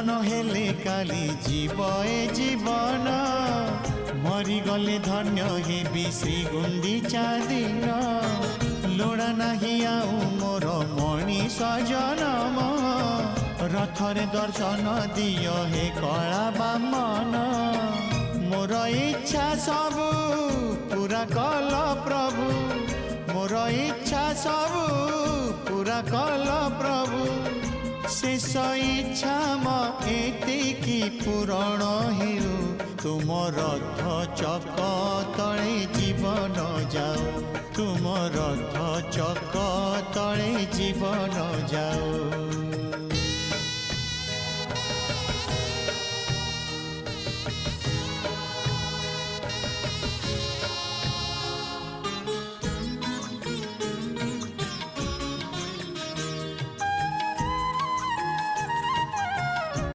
नहेले काली जीव ए जीवन मरीगले धन्य हेबी श्री गुंडीचा दिन लोड़ा नाही आउ मोर मनीष जनम रथरे दर्शन दियो हे कला बामन मोर इच्छा सबु पूरा कल प्रभु मोर इच्छा सबु पूरा कल प्रभु शेष इच्छा एतिकी पूरण हेउ तुम रथ चक तले जीवन जाओ तुम रथ चक तले जीवन जाओ।